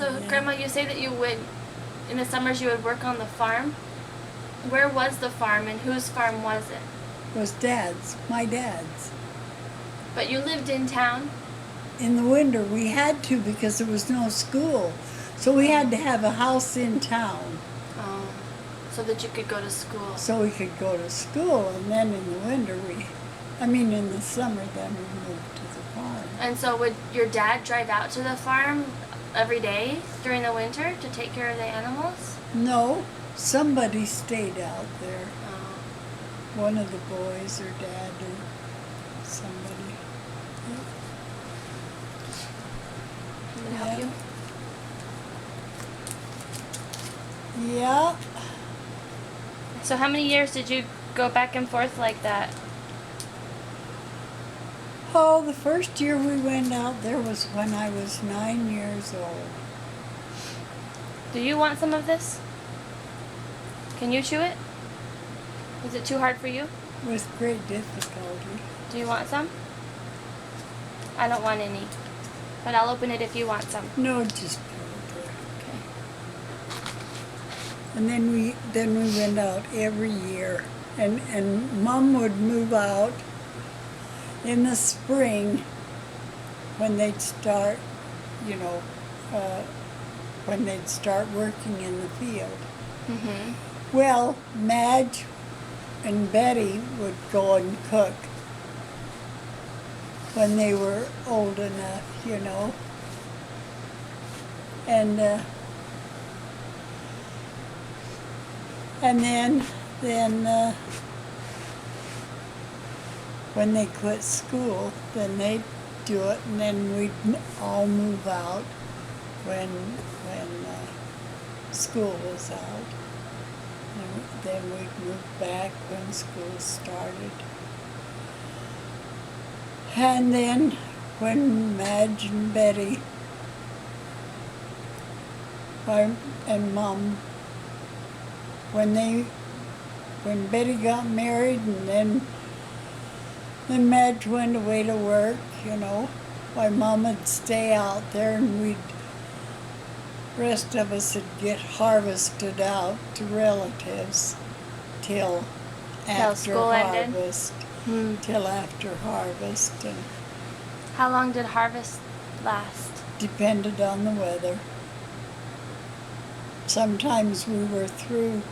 So, Yeah. Grandma, you say that you would, in the summers, you would work on the farm. Where was the farm, and whose farm was it? It was Dad's, my dad's. But you lived in town? In the winter, we had to because there was no school. So we had to have a house in town Oh, so that you could go to school. so we could go to school. And then in the winter, in the summer, then we moved to the farm. And so would your dad drive out to the farm every day during the winter to take care of the animals? No, somebody stayed out there. Oh. One of the boys or Dad or somebody. Can I help you? Yeah. So how many years did you go back and forth like that? Oh, the first year we went out there was when I was 9 years old. Do you want some of this? Can you chew it? Is it too hard for you? With great difficulty. Do you want some? I don't want any, but I'll open it if you want some. No, just put it there. Okay. And then we went out every year, and Mom would move out in the spring when they'd start, when they'd start working in the field. Mhm. Well, Madge and Betty would go and cook when they were old enough, and then when they quit school, then they'd do it, and then we'd all move out when school was out. And then we'd move back when school started. And then when Madge and Betty and Mom, when Betty got married, and then Madge went away to work, my Mom would stay out there, and rest of us would get harvested out to relatives till after school ended? harvest. Till after harvest, and How long did harvest last? depended on the weather. Sometimes we were through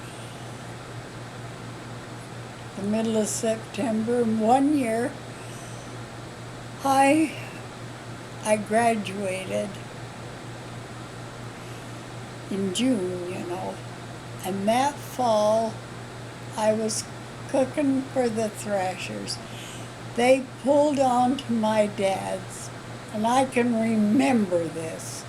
the middle of September. And one year, I graduated in June, and that fall I was cooking for the thrashers. They pulled on to my dad's, and I can remember this.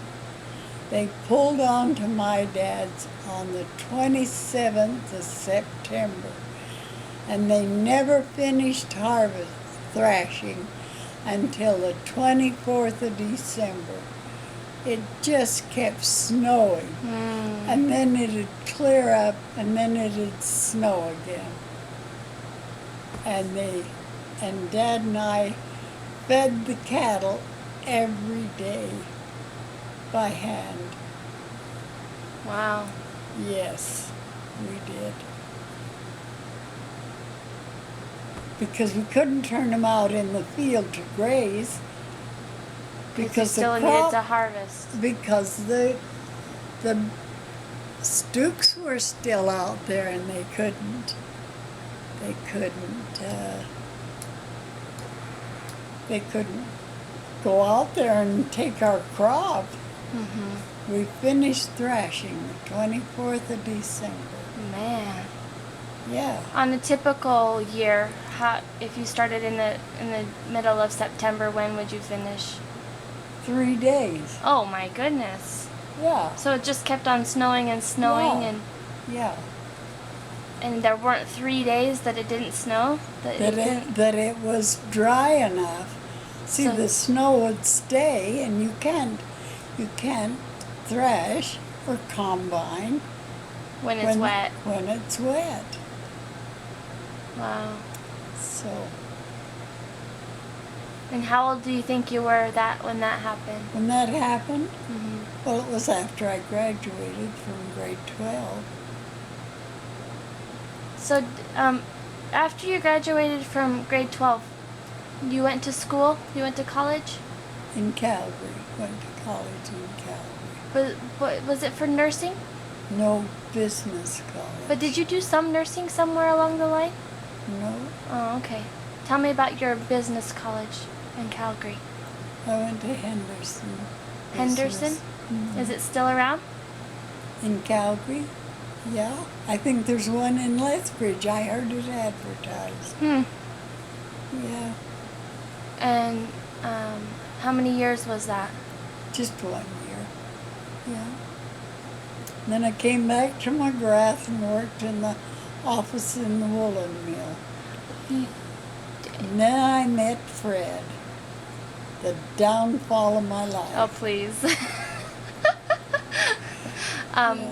They pulled on to my dad's on the 27th of September, and they never finished thrashing until the 24th of December. It just kept snowing, and then it'd clear up, and then it'd snow again. And Dad and I fed the cattle every day by hand. Wow. Yes, we did. Because we couldn't turn them out in the field to graze. Because you still needed to harvest. Because the stooks were still out there, and they couldn't go out there and take our crop. Mm-hmm. We finished thrashing the 24th of December. Man. Yeah. On a typical year, if you started in the middle of September, when would you finish? 3 days. Oh my goodness. Yeah. So it just kept on snowing and snowing. Yeah. And there weren't 3 days that it didn't snow? That it was dry enough. See, So- the snow would stay, and you can't thrash or combine When it's wet. When it's wet. Wow. So And how old do you think you were when that happened? when that happened, Mm-hmm. Well, it was after I graduated from grade 12 So, after you graduated from grade 12, you went to school? You went to college? in Calgary. Went to college in Calgary. Was it for nursing? No, business college. But did you do some nursing somewhere along the line? No, Oh, okay. Tell me about your business college in Calgary. I went to Henderson. Henderson? Business. Is it still around? In Calgary? Yeah. I think there's one in Lethbridge. I heard it advertised. Yeah. And how many years was that? Just 1 year. Yeah. Then I came back to McGrath and worked in the office in the woolen mill. And then I met Fred. The downfall of my life. Oh, please. Yeah.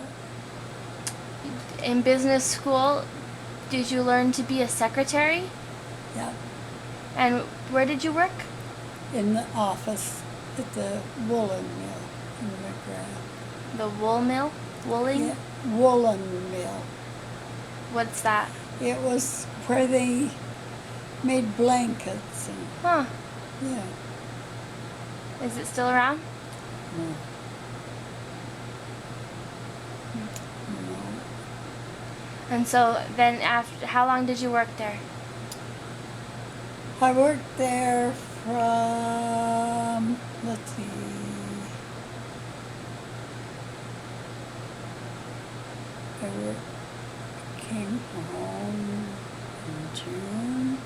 In business school, did you learn to be a secretary? Yeah. And where did you work? In the office at the woolen mill in McGrath. The wool mill? Wooling? Yeah, woolen mill. What's that? It was where they made blankets and Huh. yeah. Is it still around? No. No. And so then after, how long did you work there? I worked there from, let's see, came home in June,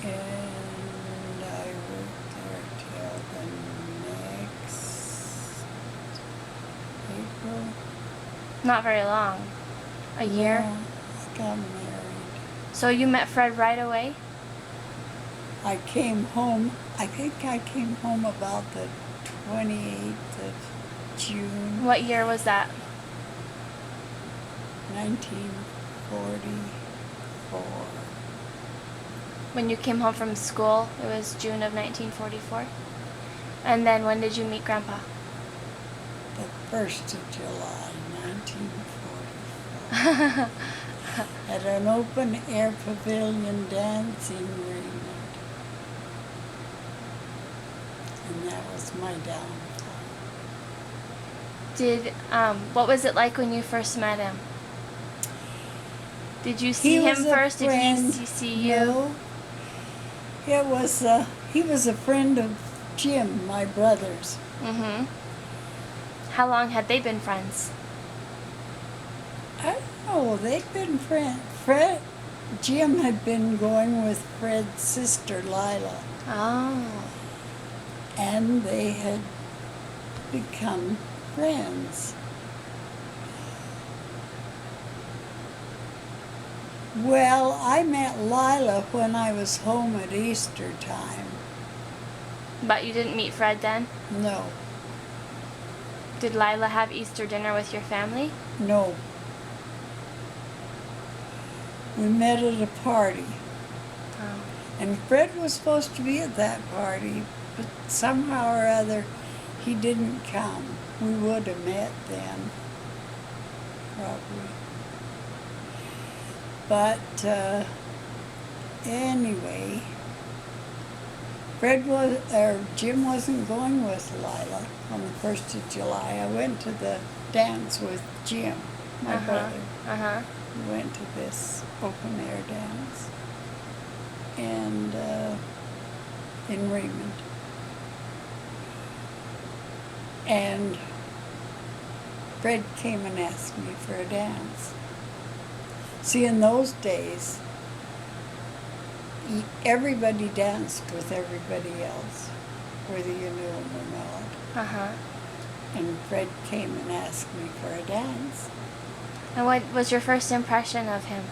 and I worked there till the next April. Not very long. A year? Yeah, I got married. So you met Fred right away? I came home, I think I came home about the 28th of June, What year was that? 1944. When you came home from school, it was June of 1944. And then when did you meet Grandpa? The 1st of July, 1944. At an open air pavilion dance in Raymond. And that was my downfall. What was it like when you first met him? Did you see He him was a first? Did friend. he see you? No. It was, he was a friend of Jim, my brother's. Mm-hmm. How long had they been friends? I don't know, they'd been friends. Jim had been going with Fred's sister, Lila, Oh. and they had become friends. Well, I met Lila when I was home at Easter time. But you didn't meet Fred then? No, Did Lila have Easter dinner with your family? no. We met at a party. Oh. And Fred was supposed to be at that party, but somehow or other he didn't come. We would have met then, probably. But anyway, Jim wasn't going with Lila on the 1st of July. I went to the dance with Jim, my brother. Uh-huh. We went to this open air dance and in Raymond. And Fred came and asked me for a dance. See, in those days, everybody danced with everybody else, whether you knew them or not. Uh-huh. And Fred came and asked me for a dance. And what was your first impression of him?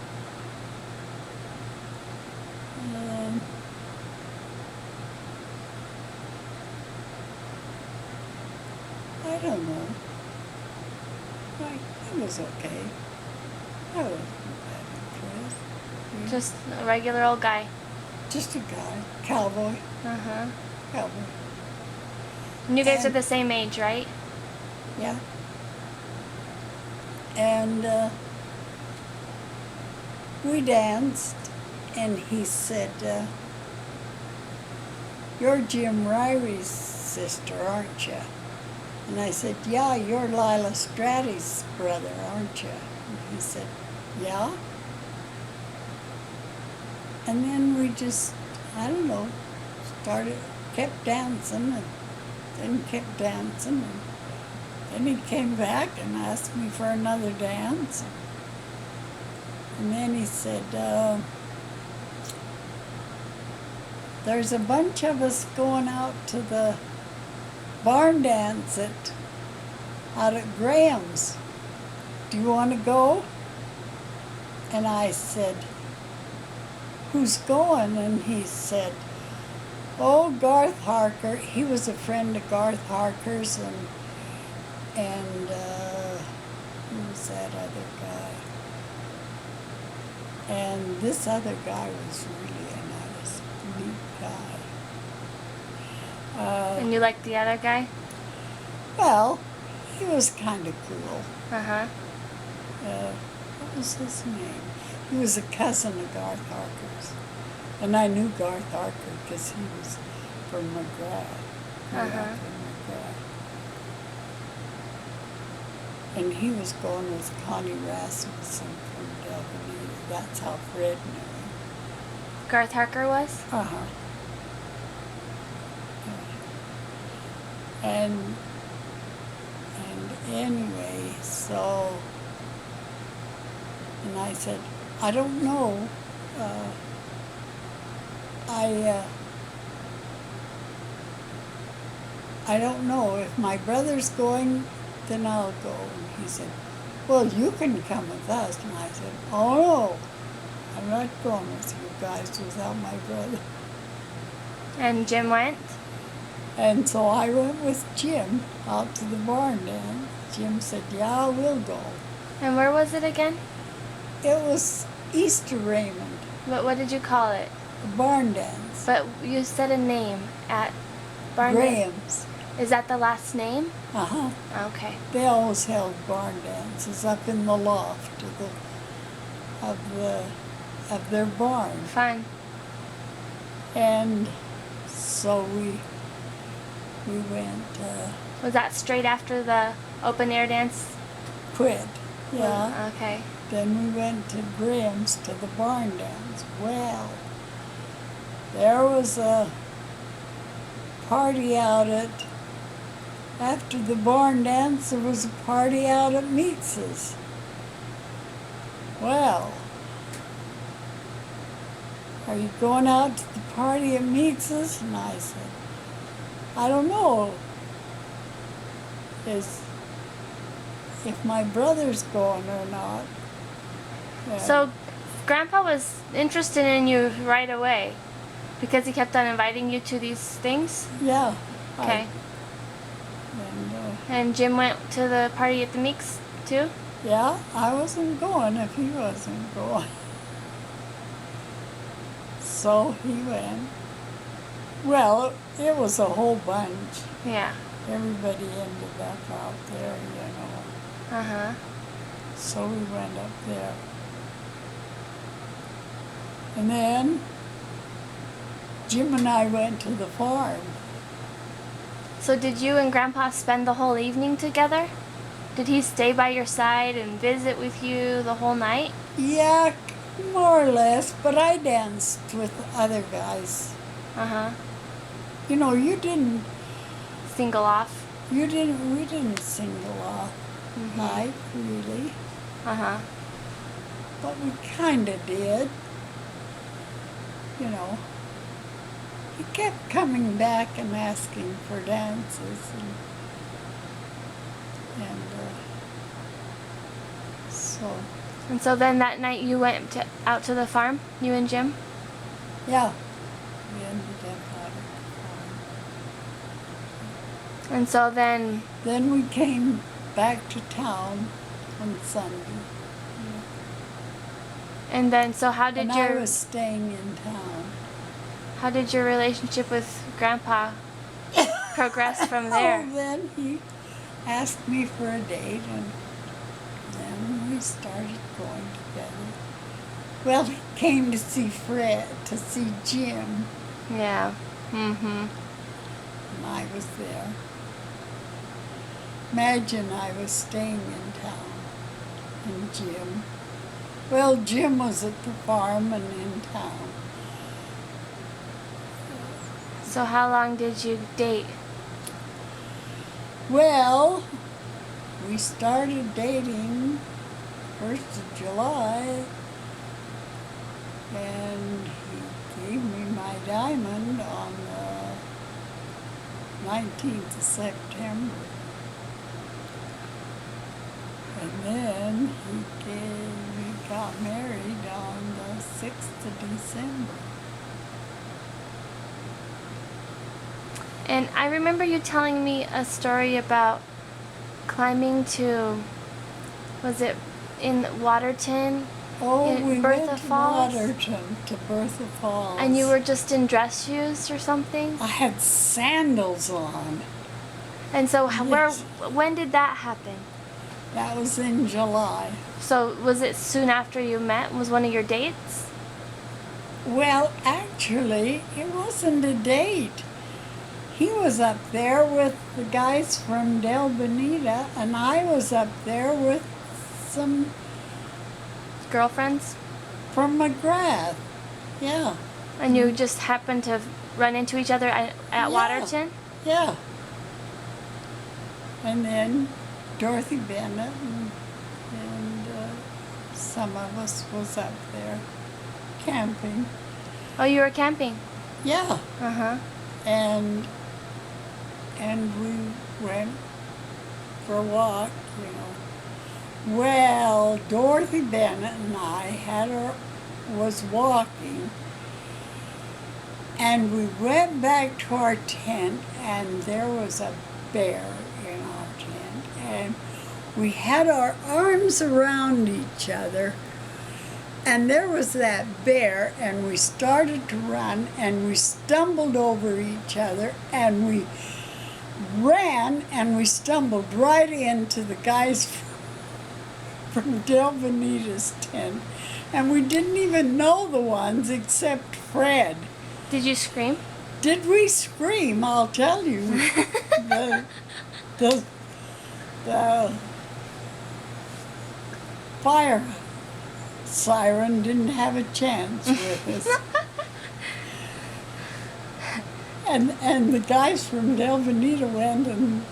I don't know. It was okay. I wasn't that impressed. Just a regular old guy. Just a guy, cowboy, Uh-huh. cowboy. And you guys are And- the same age, right? Yeah. And we danced, and he said, "You're Jim Ryrie's sister, aren't you?" And I said, "Yeah, you're Lila Strate's brother, aren't you?" And he said, "Yeah." And then we just, I don't know, kept dancing, and then kept dancing, and then he came back and asked me for another dance. And then he said, "There's a bunch of us going out to the barn dance out at Graham's. Do you want to go?" And I said, "Who's going?" And he said, "Oh, Garth Harker." He was a friend of Garth Harker's, and who was that other guy? And this other guy was really a nice, neat guy. And you like the other guy? Well, he was kind of cool. Uh-huh. What was his name? He was a cousin of Garth Harker's. And I knew Garth Harker because he was from McGrath. Uh-huh. And he was going with Connie Rasmussen from Delvanita. That's how Fred knew him. Garth Harker was? Uh-huh. And anyway, so, and I said, "I don't know. I don't know. If my brother's going, then I'll go." And he said, "Well, you can come with us." And I said, "Oh, no, I'm not going with you guys without my brother." And Jim went? And so I went with Jim out to the barn dance. Jim said, "Yeah, we'll go." And where was it again? It was Easter Raymond, What did you call it? a barn dance. But you said a name at Barn. Graham's. Is that the last name? Uh-huh. Okay. They always held barn dances up in the loft of their barn. Fun. And so we went, Was that straight after the open air dance? quit. Yeah. Okay. Then we went to Graham's to the barn dance. Well, there was a party after the barn dance, there was a party out at Meats's. Well, "Are you going out to the party at Meats's?" And I said, "I don't know. If my brother's going or not." So Grandpa was interested in you right away because he kept on inviting you to these things? Yeah. Okay. And And Jim went to the party at the Meeks too? yeah, I wasn't going if he wasn't going. So he went. Well, it was a whole bunch. Yeah. Everybody ended up out there, Uh-huh. So we went up there. And then Jim and I went to the farm. So did you and Grandpa spend the whole evening together? Did he stay by your side and visit with you the whole night? Yeah, more or less, but I danced with other guys. Uh-huh. You didn't, Single off? we didn't single off Mm-hmm. like, really, Uh-huh. but we kinda did. He kept coming back and asking for dances, and so, And so then that night you went out to the farm, you and Jim? yeah, we ended up out at the And so then, farm. Then we came back to town on Sunday, and then, so how did and I was staying in town. how did your relationship with Grandpa progressed from there? Oh, then he asked me for a date, and then we started going together. Well, he came to see Jim, Yeah. Mm-hmm. and I was there. Imagine I was staying in town, and Jim was at the farm and in town. So how long did you date? Well, we started dating 1st of July, and he gave me my diamond on the 19th of September. And then we got married on the 6th of December. And I remember you telling me a story about climbing to, was it in Waterton? Oh, In we Bertha went to Falls? Waterton, to Bertha Falls. And you were just in dress shoes or something? I had sandals on. And so Yes. when did that happen? That was in July. So was it soon after you met? Was one of your dates? Well, actually, it wasn't a date. He was up there with the guys from Del Bonita, and I was up there with some Girlfriends? from McGrath. Yeah, And you just happened to run into each other at Yeah. Waterton? yeah. And then Dorothy Bennett and some of us was up there camping. Oh, you were camping? Yeah, Uh-huh. and we went for a walk, Well, Dorothy Bennett and I was walking, and we went back to our tent, and there was a bear in our tent, and we had our arms around each other, and there was that bear, and we started to run, and we stumbled over each other, and we ran, and we stumbled right into the guys from Del Bonita's tent, and we didn't even know the ones except Fred. Did you scream? Did we scream? I'll tell you. the fire siren didn't have a chance with us. And the guys from Del Bonita went and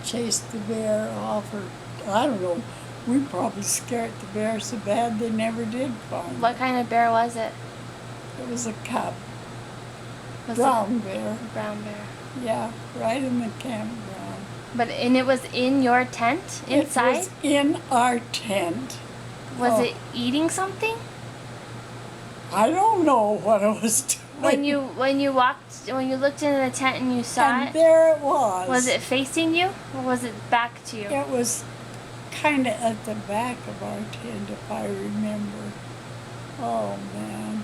chased the bear off, or I don't know. We probably scared the bear so bad they never did find What kind of bear was it? it. It was a cub, Was brown bear. it a brown bear? Yeah, right in the campground. And it was in your tent? Inside? It was in our tent. Was Oh, it eating something? I don't know what it was doing. When you looked into the tent and you saw And it, there it was. was it facing you or was it back to you? It was kind of at the back of our tent, if I remember. Oh, man.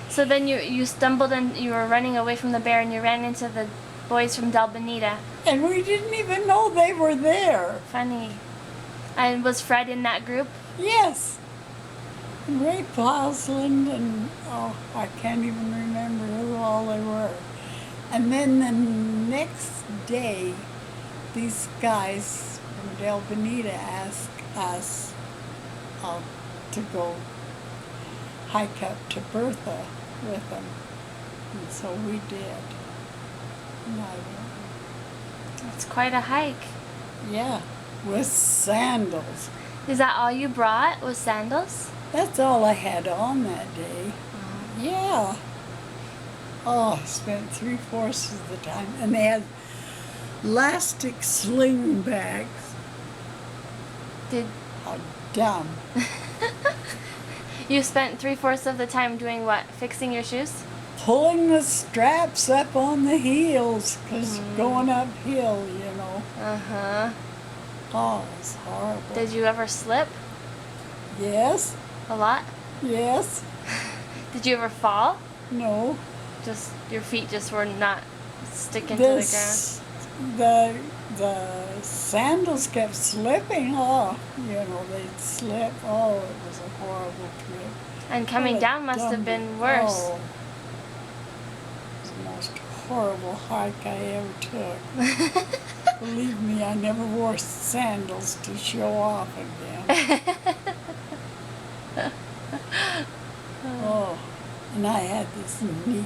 So then you stumbled and you were running away from the bear and you ran into the boys from Del Bonita. And we didn't even know they were there. Funny. And was Fred in that group? Yes. And Ray Plowsland and, I can't even remember who all they were. And then the next day, these guys from Del Bonita asked us to go hike up to Bertha with them. And so we did. And I went, It's quite a hike. yeah, with sandals. Is that all you brought, was sandals? That's all I had on that day. Yeah. Oh, I spent 3/4 of the time. And they had elastic sling bags. Did How dumb. you spent 3/4 of the time doing what? Fixing your shoes? Pulling the straps up on the heels, 'cause going uphill, Uh-huh. Oh, it was horrible. Did you ever slip? Yes, A lot? yes, Did you ever fall? no. Just your feet just were not sticking to This, the sandals kept slipping off. You know, they'd slip. Oh, it was a horrible trip. the ground. And coming down must have been worse. Oh, it was the most horrible hike I ever took. Believe me, I never wore sandals to show off again. Oh, and I had this neat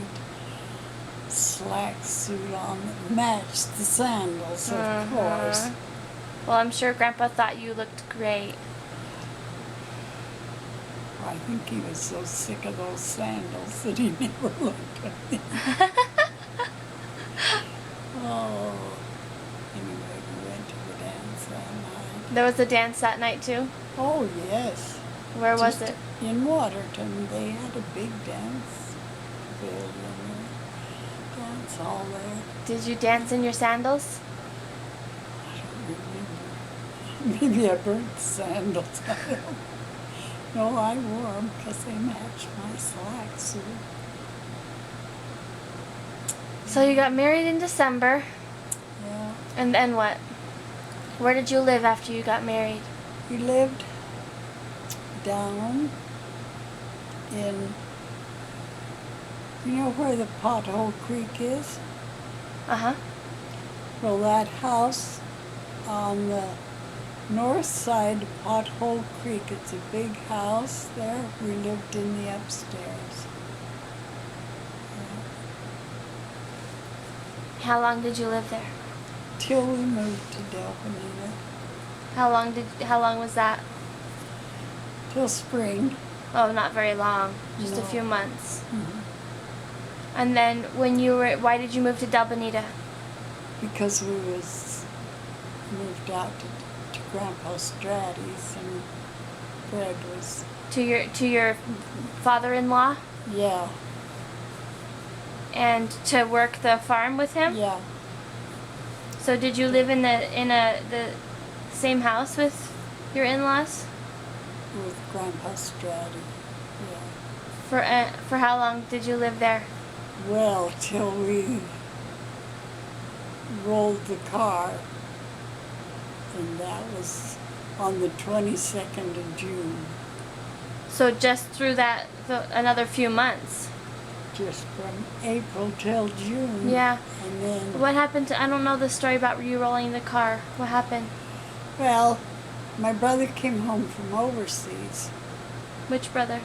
slack suit on that matched the sandals, of course. Well, I'm sure Grandpa thought you looked great. I think he was so sick of those sandals that he never looked at me. Oh, anyway, we went to the dance that night. There was a dance that night too? Oh, yes. Where was Just it? in Waterton. They had a big dance pavilion there. Dance hall there. Did you dance in your sandals? I don't remember. Maybe I burnt the sandals. I don't know. No, I wore them because they matched my slack suit. So you got married in December, Yeah. and then what? Where did you live after you got married? We lived down in, you know where the Pothole Creek is? Uh-huh. Well, that house on the north side of Pothole Creek, it's a big house there. We lived in the upstairs. How long did you live there? Till we moved to Delpanita. How long was that? Till spring. Oh, not very long. Just a No. few months. Mhm. And then why did you move to Del Bonita? Because we was moved out to Grandpa Strate's, and Fred was, To your father-in-law? yeah, And to work the farm with him? yeah. So did you live in the same house with your in-laws? With Grandpa Strate, yeah. For how long did you live there? Well, till we rolled the car, and that was on the 22nd of June, So just through another few months. just from April till June. Yeah. And then, What happened I don't know the story about you rolling the car. What happened? well, my brother came home from overseas. Which brother?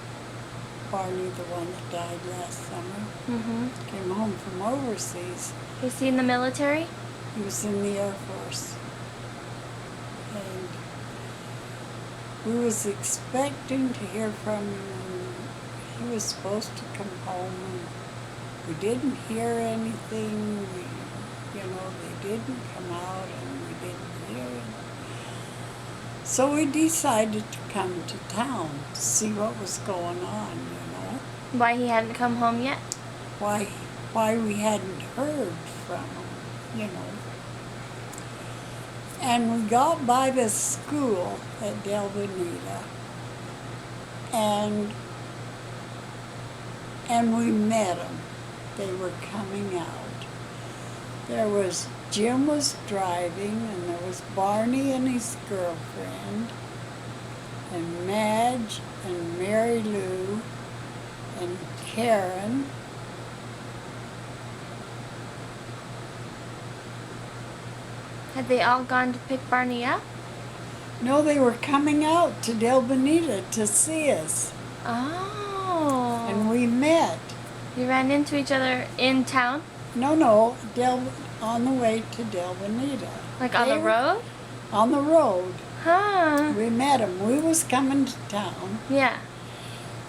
Barney, the one that died last summer, Mm-hmm. came home from overseas. Was he in the military? He was in the Air Force. And we was expecting to hear from him. He was supposed to come home, and we didn't hear anything. They didn't come out, and we didn't hear it. So we decided to come to town to see what was going on, Why he hadn't come home yet? why we hadn't heard from him, And we got by the school at Del Bonita, and we met them. They were coming out. Jim was driving, and there was Barney and his girlfriend, and Madge and Mary Lou and Karen. Had they all gone to pick Barney up? No, they were coming out to Del Bonita to see us, Oh. and we met. You ran into each other in town? No, on the way to Del Bonita. Like on the road? On the road. Huh. We met them. We was coming to town, Yeah.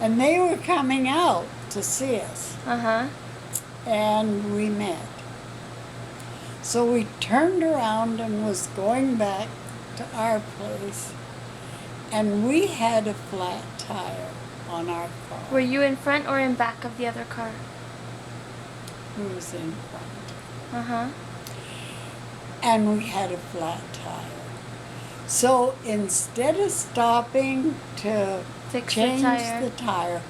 and they were coming out to see us, Uh-huh. and we met. So we turned around and was going back to our place, and we had a flat tire on our car. Were you in front or in back of the other car? We was in front, Uh-huh. and we had a flat tire. So instead of stopping to Fix the change tire. the tire,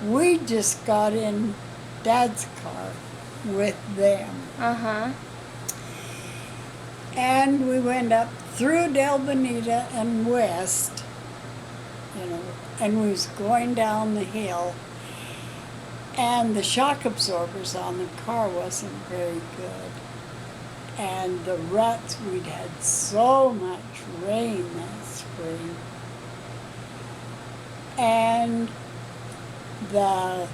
we just got in Dad's car with them. Uh-huh. And we went up through Del Bonita and west, and we was going down the hill. And the shock absorbers on the car wasn't very good. And the ruts, we'd had so much rain that spring. And the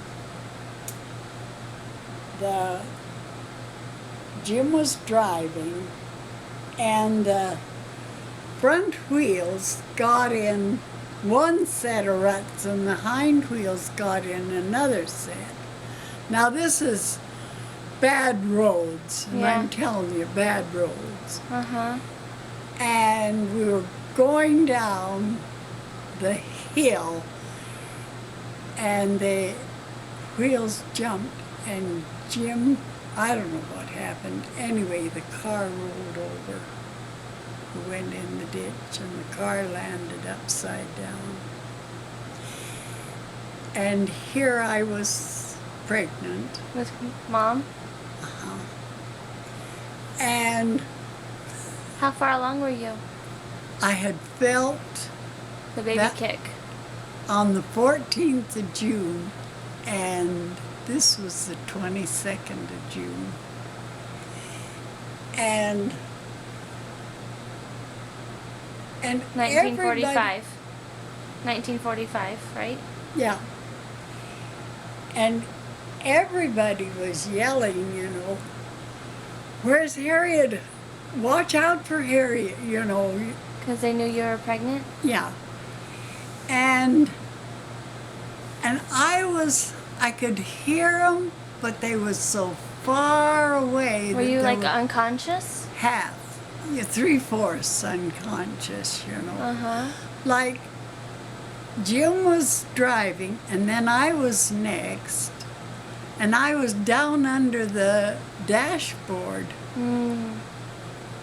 Jim was driving, and the front wheels got in one set of ruts and the hind wheels got in another set. Now this is bad roads, and Yeah. I'm telling you, bad roads. Uh-huh. And we were going down the hill, and the wheels jumped, and Jim, I don't know what happened. Anyway, the car rolled over. We went in the ditch, and the car landed upside down. And here I was pregnant. With Mom? And How far along were you? I had felt The baby That- kick. on the 14th of June, and this was the 22nd of June. And 1945. 1945, right? Yeah. And everybody was yelling, where's Harriet? Watch out for Harriet, Because they knew you were pregnant? Yeah. And I could hear them, but they was so far away. Were that you they like were unconscious? half, 3/4 unconscious, Uh-huh. Like Jim was driving, and then I was next, and I was down under the dashboard. Mm.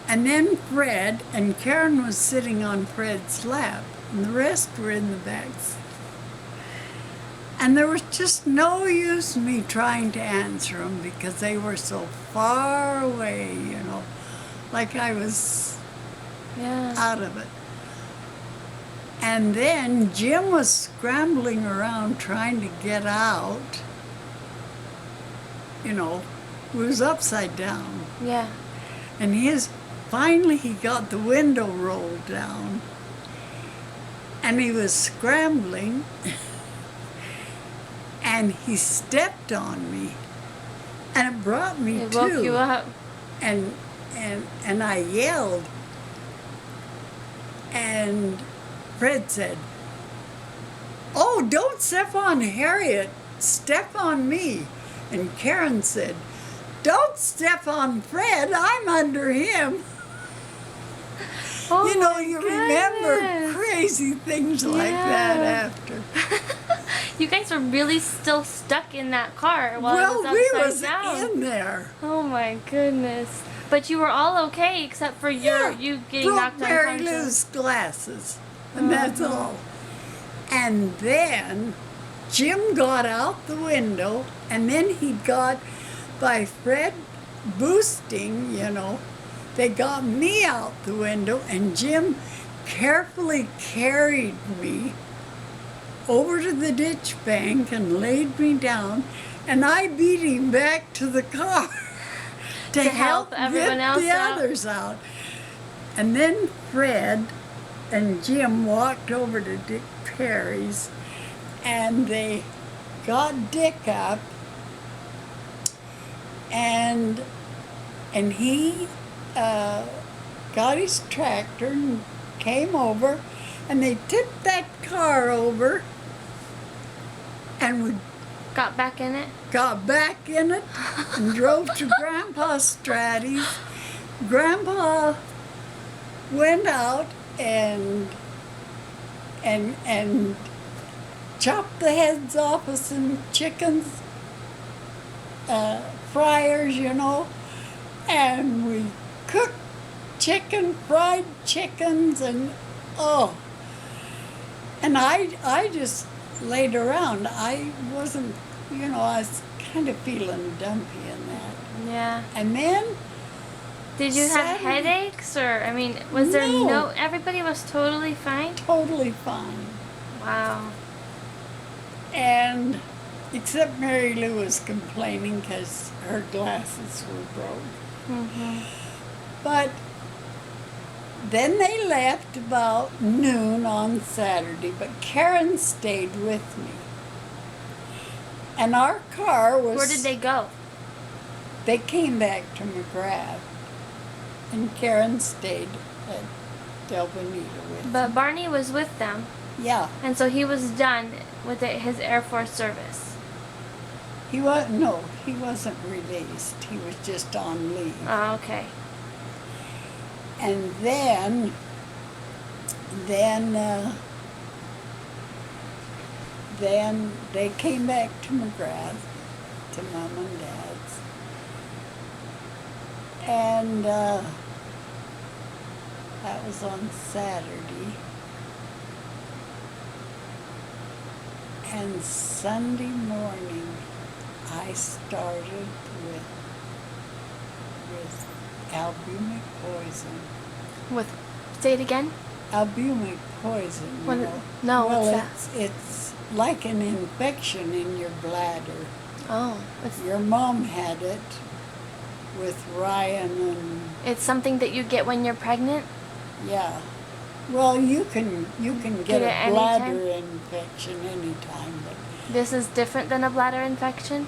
And then Fred, and Karen was sitting on Fred's lap, and the rest were in the back seat. And there was just no use me trying to answer them because they were so far away, like I was Yeah. out of it. And then Jim was scrambling around trying to get out. He was upside down. Yeah. And finally he got the window rolled down. And he was scrambling. And he stepped on me. And it brought me It to. woke you up. And I yelled. And Fred said, "Oh, don't step on Harriet. Step on me." And Karen said, "Don't step on Fred. I'm under him." Oh my You remember goodness. crazy things like that Yeah. after. You guys were really still stuck in that car while Well, it was we upside was down. in there. Oh my goodness. But you were all okay except for you getting broke knocked Mary unconscious. Lou's glasses, and that's all. And then Jim got out the window, and then he got, by Fred boosting, they got me out the window, and Jim carefully carried me over to the ditch bank and laid me down, and I beat him back to the car to help everyone get else the out. others out. And then Fred and Jim walked over to Dick Perry's, and they got Dick up, and he got his tractor and came over, and they tipped that car over, and we Got back in it? got back in it and drove to Grandpa Strate's. Grandpa went out and chopped the heads off of some chickens, fryers, and we cooked fried chickens, and and I just laid around. I wasn't, I was kind of feeling dumpy in that. Yeah. And then Did you have Saturday- headaches, or I mean, was there No. Everybody was totally fine. totally fine. Wow. And except Mary Lou was complaining because her glasses were broke. But then they left about noon on Saturday, but Karen stayed with me. And our car was... Where did they go? They came back to McGrath. And Karen stayed at Del Bonita with me. But Barney was with them, Yeah. and so he was done with his Air Force service. He wasn't released. He was just on leave. Oh, okay. And then they came back to McGrath, to Mom and Dad's. And that was on Saturday. And Sunday morning, I started with albumic poison. Say it again. Albumic poison, What- you know. no, Well, what's that? it's like an infection in your bladder. Oh, Your mom had it with Ryan and it's something that you get when you're pregnant. yeah. Well, you can get Get it a bladder anytime? infection anytime, but This is different than a bladder infection.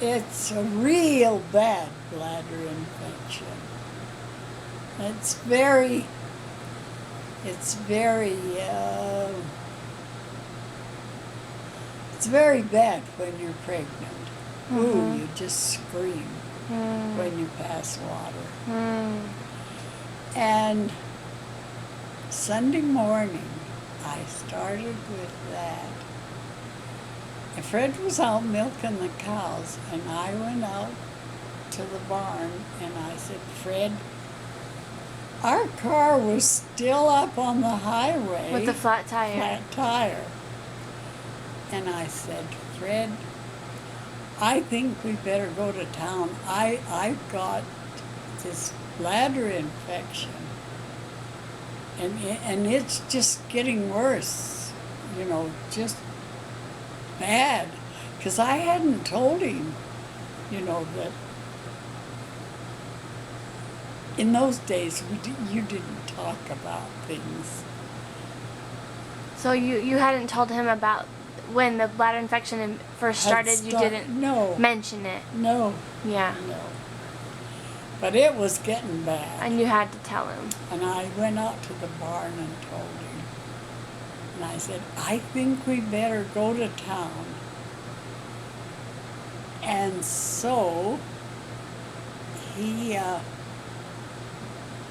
it's a real bad bladder infection. It's very it's very bad when you're pregnant. Ooh, you just scream when you pass water. And Sunday morning, I started with that. And Fred was out milking the cows, and I went out to the barn, and I said, Fred, our car was still up on the highway. With the flat tire. Flat tire. And I said, Fred, I think we better go to town. I've got this bladder infection. And it's just getting worse, you know, just bad. Because I hadn't told him, you know, that in those days you didn't talk about things. So you hadn't told him about when the bladder infection first started. You didn't mention it. No. Yeah. No. But it was getting bad. And you had to tell him. And I went out to the barn and told him. And I said, I think we better go to town. And so he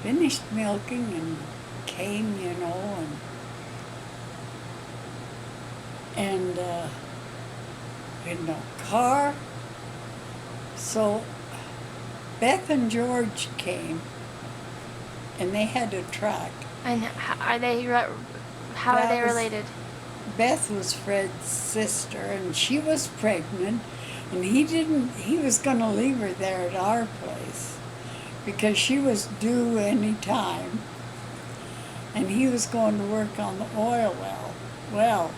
finished milking and came, you know, and we had no car. So Beth and George came, and they had a truck. And how are they related? Beth was Fred's sister, and she was pregnant, and he was going to leave her there at our place because she was due any time, and he was going to work on the oil well. Well,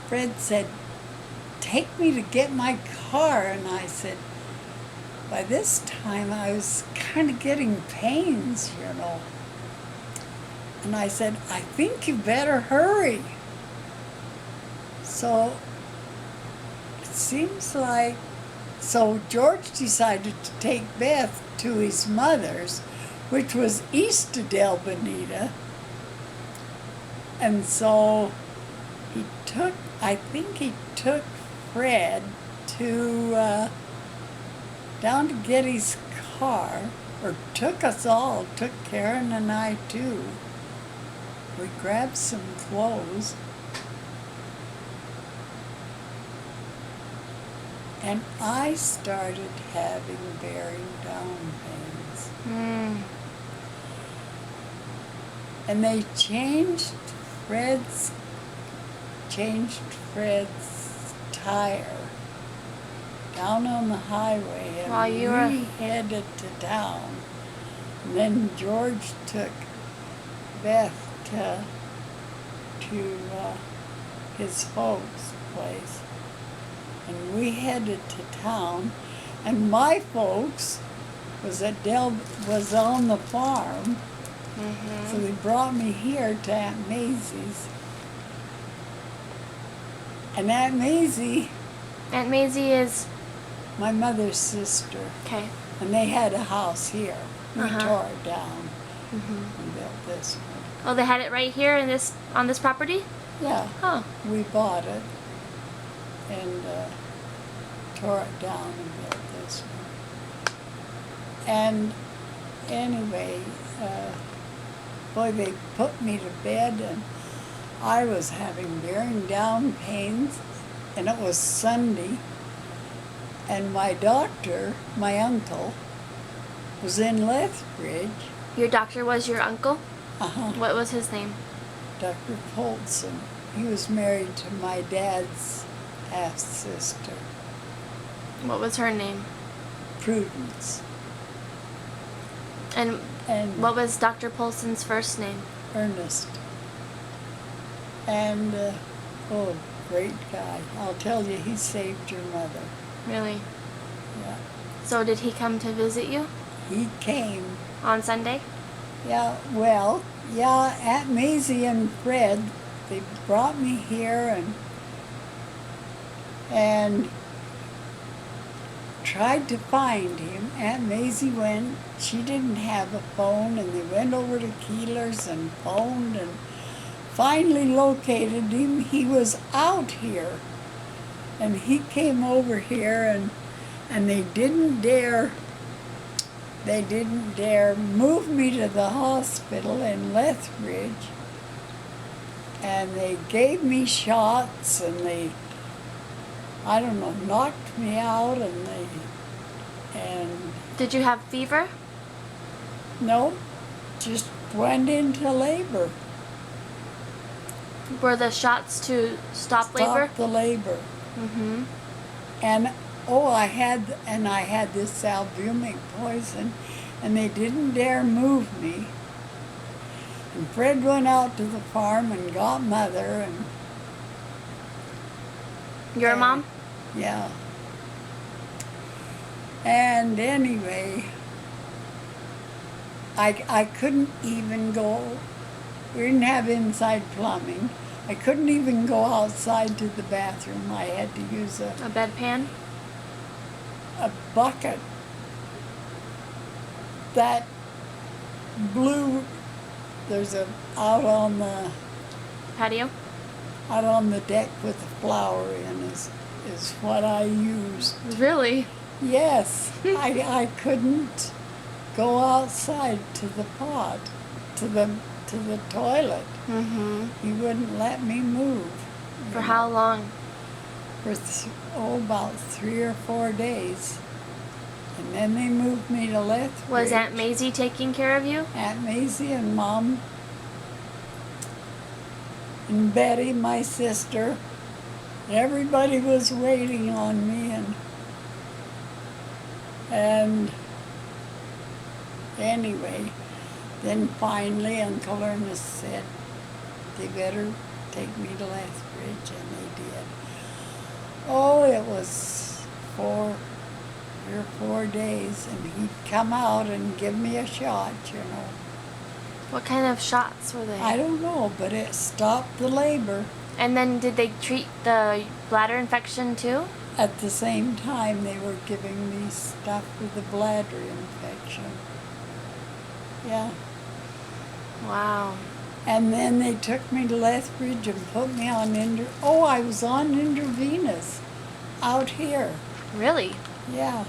Fred said, take me to get my car, and I said, by this time I was kind of getting pains, you know. And I said, I think you better hurry. So it seems like, so George decided to take Beth to his mother's, which was east of Del Bonita. And so I think he took Fred to, down to get his car, or took us all, took Karen and I too. We grabbed some clothes, and I started having bearing down pains. And they changed Fred's tire down on the highway, and While you were- we headed to town. And then George took Beth to his folks' place, and we headed to town. And my folks was on the farm, so they brought me here to Aunt Maisie's. And Aunt Maisie, Aunt Maisie is my mother's sister, okay. and they had a house here. We Uh-huh. tore it down and built this one. Oh, they had it right here in on this property? Yeah, Huh. we bought it and tore it down and built this one. And anyway, boy, they put me to bed, and I was having bearing down pains, and it was Sunday. And my doctor, my uncle, was in Lethbridge. Your doctor was your uncle? Uh-huh. What was his name? Dr. Polson. He was married to my dad's half-sister, What was her name? Prudence. And And what was Dr. Polson's first name? Ernest. And, oh, great guy. I'll tell you, he saved your mother. Really? Yeah. So did he come to visit you He came. on Sunday? Yeah, well, yeah, Aunt Maisie and Fred, they brought me here and tried to find him. Aunt Maisie went, she didn't have a phone, and they went over to Keeler's and phoned and finally located him. He was out here, and he came over here, and they didn't dare move me to the hospital in Lethbridge, and they gave me shots, and they, I don't know, knocked me out, and Did you have fever? no, just went into labor. Were the shots to stop labor? Stopped the labor. Mm-hmm. And I had this albumic poison, and they didn't dare move me. And Fred went out to the farm and got Mother, and Your and- mom? yeah. And anyway, I couldn't even go. We didn't have inside plumbing. I couldn't even go outside to the bathroom. I had to use a bedpan? bucket that blew. There's out on Patio? the deck with the flour in is what I used. Really? Yes, I couldn't go outside to the pot, to the toilet. Mm-hmm. He wouldn't let me move. For how long? For about 3 or 4 days. And then they moved me to Lethbridge. Was Aunt Maisie taking care of you? Aunt Maisie and Mom and Betty, my sister. Everybody was waiting on me, and anyway, then finally Uncle Ernest said they better take me to Lethbridge, and they did. Oh, it was 4 or 4 days, and he'd come out and give me a shot, you know. What kind of shots were they? I don't know, but it stopped the labor. And then did they treat the bladder infection too? At the same time, they were giving me stuff with the bladder infection. Yeah. Wow. And then they took me to Lethbridge and put me on I was on intravenous out here. Really? Yeah.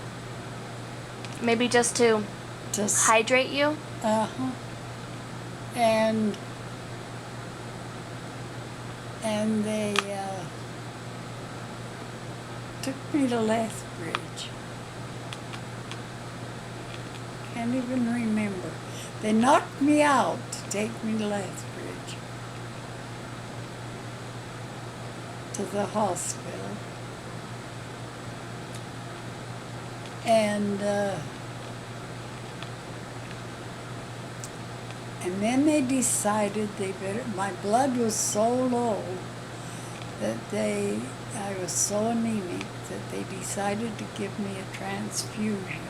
Maybe just to Just, hydrate you? uh-huh. And they took me to Lethbridge. Can't even remember. They knocked me out to take me to Lethbridge, to the hospital. And then they decided my blood was so low that I was so anemic that they decided to give me a transfusion.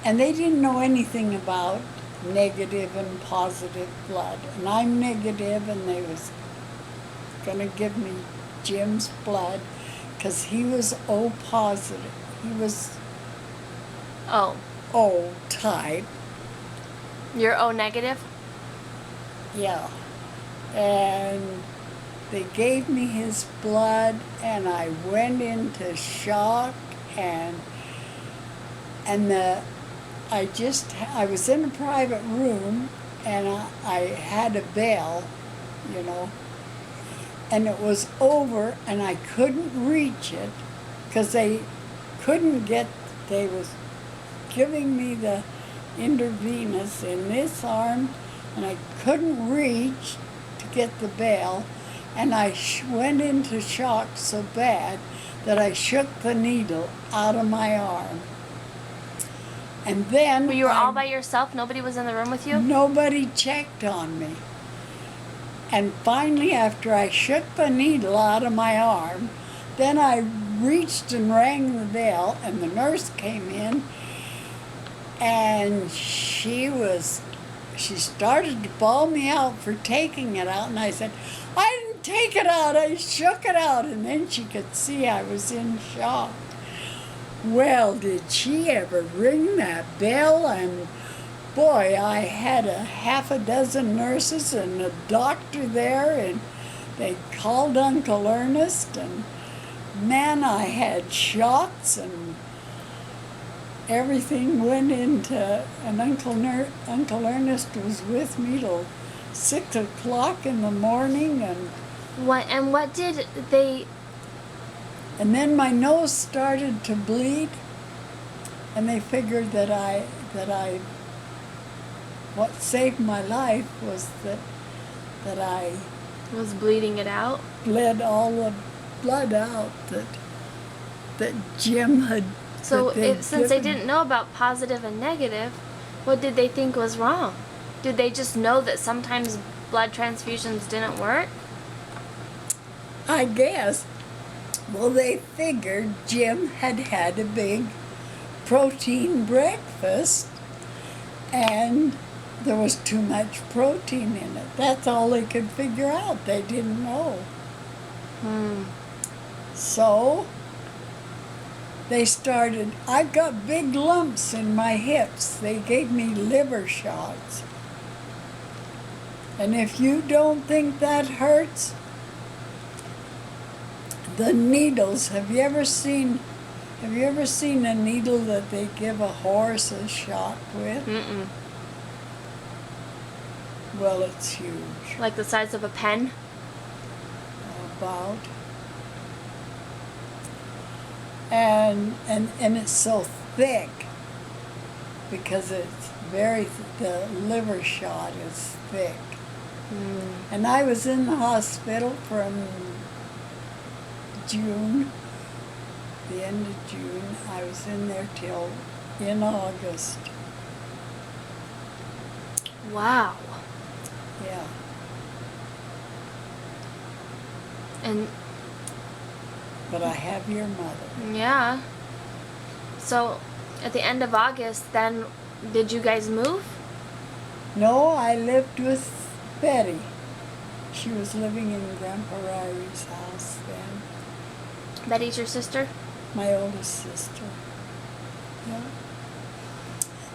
And they didn't know anything about negative and positive blood. And I'm negative, and they was going to give me Jim's blood because he was O positive. He was O type. You're O negative? Yeah. And they gave me his blood, and I went into shock, and I was in a private room, and I had a bell, and it was over, and I couldn't reach it because they was giving me the intravenous in this arm, and I couldn't reach to get the bell, and I went into shock so bad that I shook the needle out of my arm. And then... But you were all by yourself? Nobody was in the room with you? Nobody checked on me. And finally, after I shook the needle out of my arm, then I reached and rang the bell, and the nurse came in, and she started to bawl me out for taking it out, and I said, I didn't take it out, I shook it out. And then she could see I was in shock. Well, did she ever ring that bell? And boy, I had a half a dozen nurses and a doctor there, and they called Uncle Ernest, and man, I had shots, and everything went into, and Uncle Ernest was with me till 6 o'clock in the morning, and what did they... And then my nose started to bleed, and they figured that what saved my life was that I was bleeding it out? Bled all the blood out that Jim had. So since they didn't know about positive and negative, what did they think was wrong? Did they just know that sometimes blood transfusions didn't work? I guess. Well, they figured Jim had had a big protein breakfast, and there was too much protein in it. That's all they could figure out. They didn't know. So they started, I've got big lumps in my hips. They gave me liver shots. And if you don't think that hurts, the needles, have you ever seen a needle that they give a horse a shot with? Mm-mm. Well, it's huge. Like the size of a pen? About. And it's so thick because it's the liver shot is thick. And I was in the hospital from June, the end of June. I was in there till in August. Wow. Yeah. But I have your mother. Yeah. So at the end of August, then, did you guys move? No, I lived with Betty. She was living in Grandpa Ryrie's house then. Betty's your sister? My oldest sister. Yeah.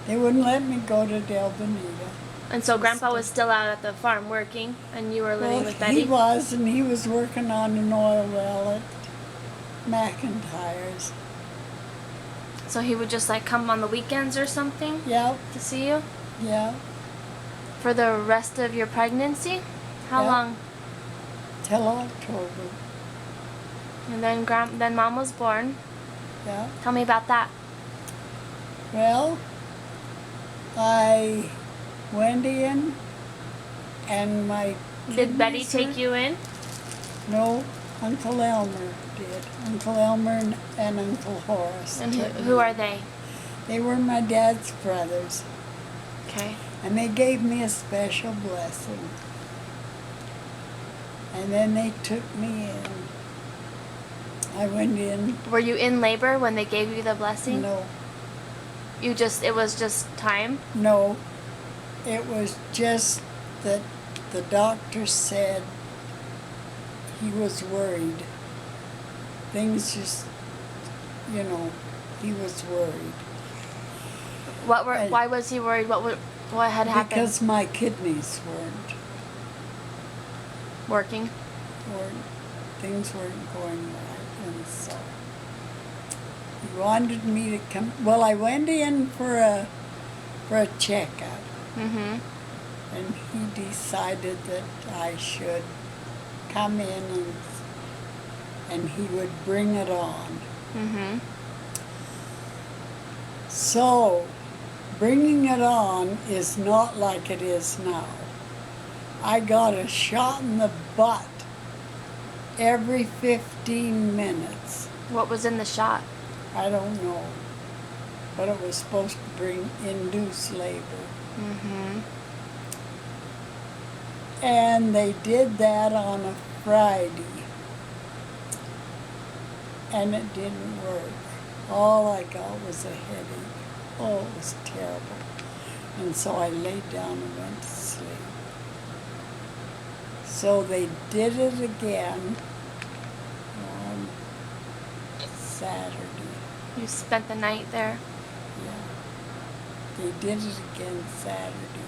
They wouldn't let me go to Del Bonita. And so Grandpa was still out at the farm working, and you were living with Betty? He was, and he was working on an oil well at McIntyre's. So he would just like come on the weekends or something? Yeah. To see you? Yeah. For the rest of your pregnancy? How Yeah. long? Till October. And then Mom was born. Yeah. Tell me about that. Well, I went in, and my Did Betty kidneys take hurt. you in? No, Uncle Elmer did. Uncle Elmer and Uncle Horace. And took who me. are they? They were my dad's brothers. Okay. And they gave me a special blessing. And then they took me in. I went in. Were you in labor when they gave you the blessing? No, It was just time? no. It was just that the doctor said he was worried. Things just, he was worried. Why was he worried? What had happened? Because my kidneys weren't, Working? things weren't going right, and so he wanted me to come. Well, I went in for a checkup, Mm-hmm. and he decided that I should come in and he would bring it on. Mm-hmm. So, bringing it on is not like it is now. I got a shot in the butt every 15 minutes. What was in the shot? I don't know. But it was supposed to induce labor. Mm-hmm. And they did that on a Friday. And it didn't work. All I got was a headache. Oh, it was terrible. And so I laid down and went to sleep. So they did it again on Saturday. You spent the night there? Yeah. They did it again Saturday.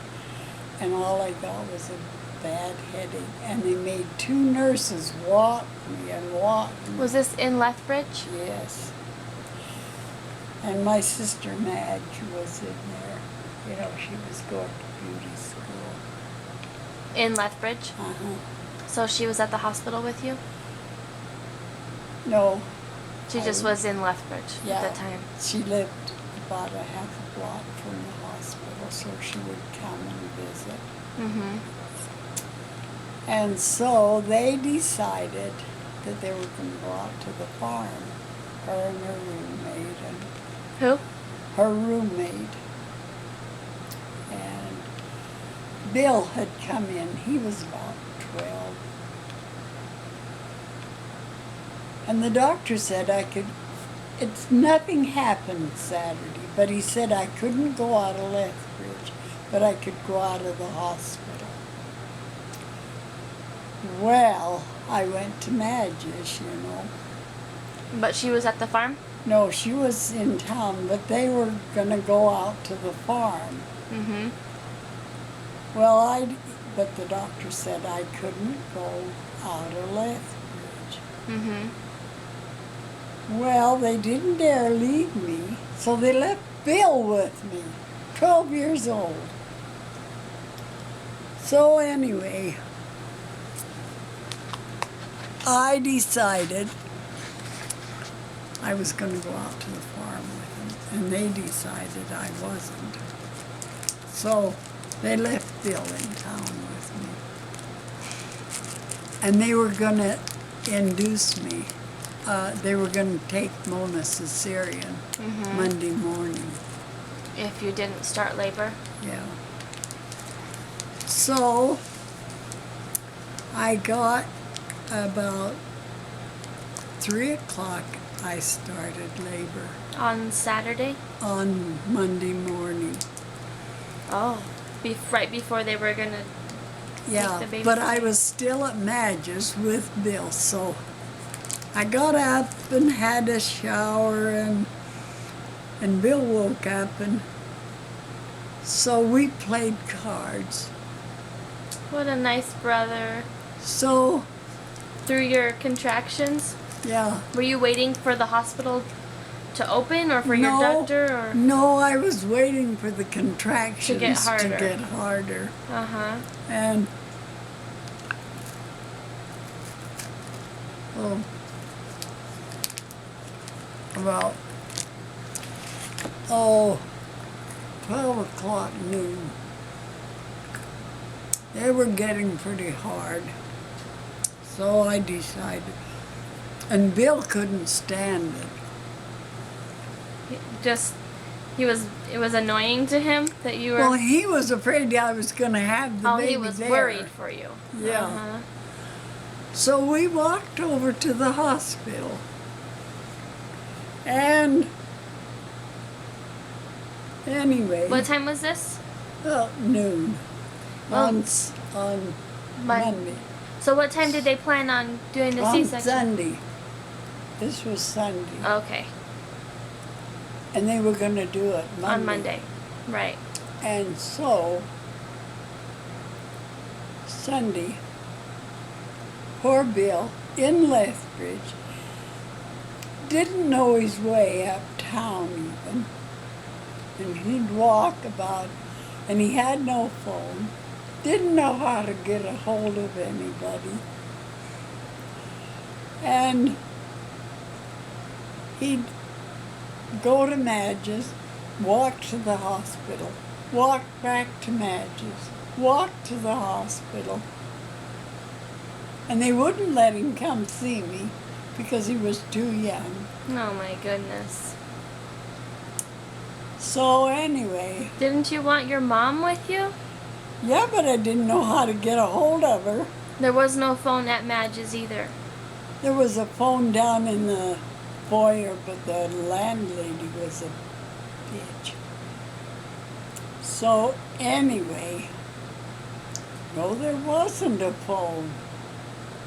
And all I got was a bad headache. And they made 2 nurses walk me and walk me. Was this in Lethbridge? Yes. And my sister Madge was in there. She was going to beauty school. In Lethbridge? Uh-huh. So she was at the hospital with you? No. She just was in Lethbridge Yeah. at the time. She lived about a half a block from the hospital, so she would come and visit. Mm-hmm. And so they decided that they were going to go out to the farm, her and her roommate, and Who? her roommate. And Bill had come in. He was about 12. And the doctor said nothing happened Saturday, but he said I couldn't go out of Lethbridge, but I could go out of the hospital. Well, I went to Madge's, But she was at the farm? No, she was in town, but they were going to go out to the farm. Mm-hmm. Well, but the doctor said I couldn't go out of Lethbridge. Mm-hmm. Well, they didn't dare leave me, so they left Bill with me, 12 years old. So anyway, I decided I was going to go out to the farm with them, and they decided I wasn't. So they left Bill in town with me. And they were going to induce me. They were going to take Mona cesarean Monday morning. If you didn't start labor? Yeah. So I got about 3 o'clock, I started labor. On Saturday? On Monday morning. Oh, right before they were going to Yeah, the baby but I away? was still at Madge's with Bill, so I got up and had a shower, and Bill woke up, and so we played cards. What a nice brother. So, Through your contractions? yeah. Were you waiting for the hospital to open or for your doctor? Or? No, I was waiting for the contractions To get harder. Uh-huh. And about 12 o'clock noon. They were getting pretty hard. So I decided, And Bill couldn't stand it. It was annoying to him that you were. Well, he was afraid I was going to have the baby he was there. worried for you. Yeah. Uh-huh. So we walked over to the hospital. And anyway. What time was this? Noon. Well, On Monday. So what time did they plan on doing the On C-section? Sunday. This was Sunday. Okay. And they were going to do it Monday. On Monday. Right. And so, Sunday, poor Bill in Lethbridge didn't know his way uptown even. And he'd walk about, and he had no phone, didn't know how to get a hold of anybody. And he'd go to Madge's, walk to the hospital, walk back to Madge's, walk to the hospital. And they wouldn't let him come see me because he was too young. Oh my goodness. So anyway. Didn't you want your mom with you? Yeah, but I didn't know how to get a hold of her. There was no phone at Madge's either. There was a phone down in the foyer, but the landlady was a bitch. So anyway, no, there wasn't a phone.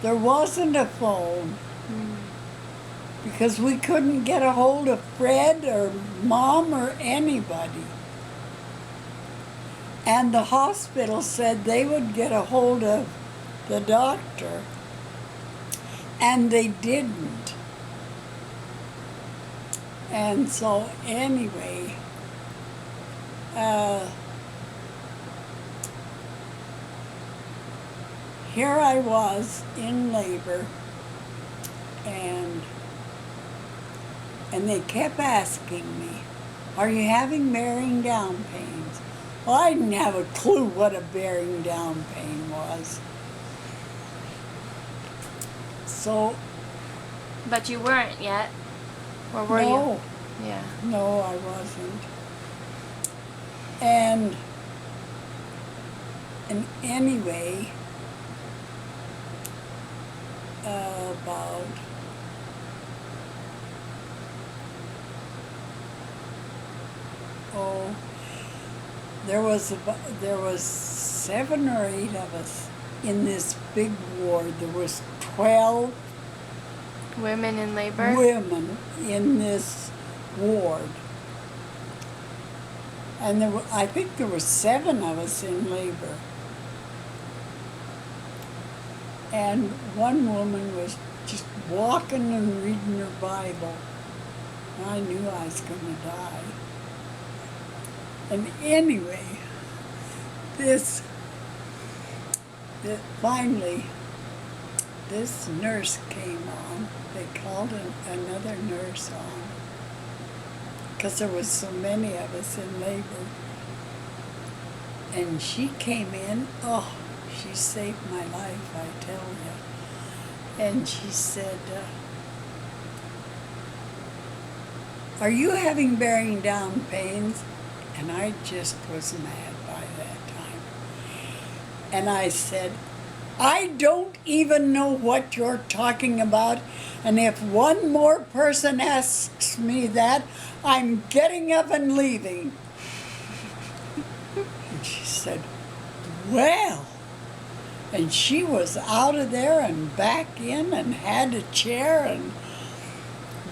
There wasn't a phone. Because we couldn't get a hold of Fred or Mom or anybody. And the hospital said they would get a hold of the doctor, and they didn't. And so anyway, here I was in labor, and they kept asking me, "Are you having bearing down pains?" Well, I didn't have a clue what a bearing down pain was. So. But you weren't yet, or were No. you? Yeah. No, I wasn't. And anyway, about there was 7 or 8 of us in this big ward. There was 12 Women in labor? women in this ward. And I think there were 7 of us in labor. And one woman was just walking and reading her Bible. I knew I was going to die. And anyway, finally, this nurse came on. They called another nurse on because there was so many of us in labor. And she came in. Oh, she saved my life, I tell you. And she said, "Are you having bearing down pains?" And I just was mad by that time. And I said, "I don't even know what you're talking about. And if one more person asks me that, I'm getting up and leaving." And she said, "Well." And she was out of there and back in and had a chair, and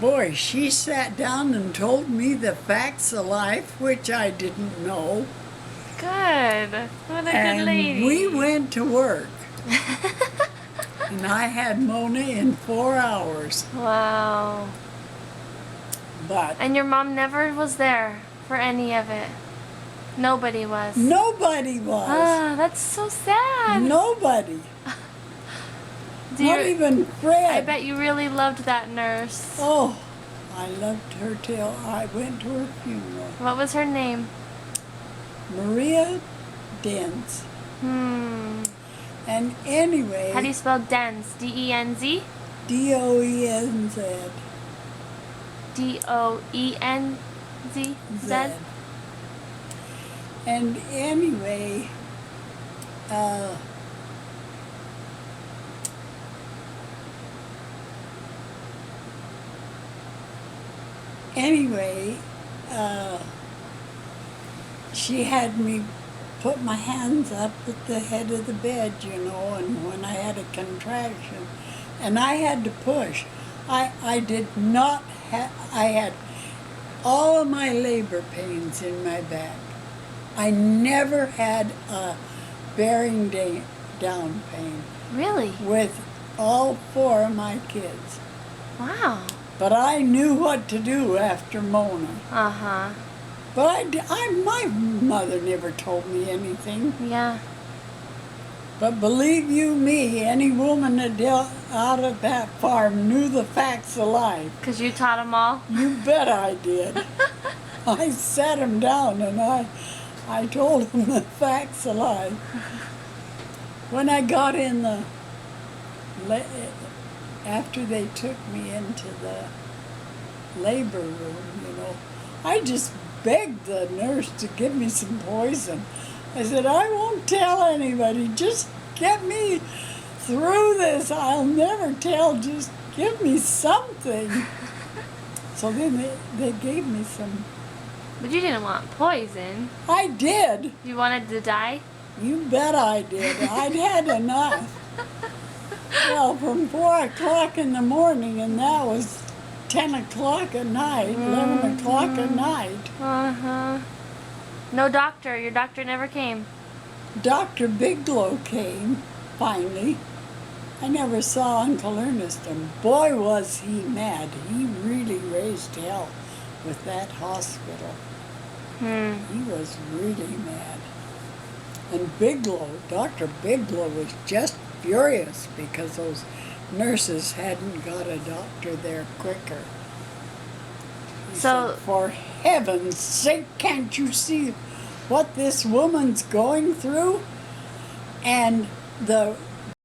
boy, she sat down and told me the facts of life, which I didn't know. Good. What a good lady. And we went to work. And I had Mona in 4 hours. Wow. But And your mom never was there for any of it? Nobody was? nobody was. Ah, that's so sad. Nobody. Not even Fred. I bet you really loved that nurse. Oh, I loved her till I went to her funeral. What was her name? Maria Denz. Hmm. And anyway. How do you spell Denz? D-E-N-Z? Doenz. Doenz? Z. And anyway, she had me put my hands up at the head of the bed, and when I had a contraction, and I had to push. I did not have, I had all of my labor pains in my back. I never had a bearing down pain Really? with all 4 of my kids. Wow. But I knew what to do after Mona. Uh-huh. But my mother never told me anything. Yeah. But believe you me, any woman that out of that farm knew the facts of life. 'Cause you taught them all? You bet I did. I sat him down and I told him the facts of life. When I got in after they took me into the labor room, I just begged the nurse to give me some poison. I said, I won't tell anybody, just get me through this. I'll never tell, just give me something. So then they gave me some. But you didn't want poison. I did. You wanted to die? You bet I did. I'd had enough. Well, from 4 o'clock in the morning, and that was 10 o'clock at night, 11 o'clock at night. Uh-huh. No doctor. Your doctor never came. Dr. Bigelow came, finally. I never saw Uncle Ernest, and boy was he mad. He really raised hell with that hospital. He was really mad. And Dr. Bigelow was just furious because those nurses hadn't got a doctor there quicker. He said, for heaven's sake, can't you see what this woman's going through? And the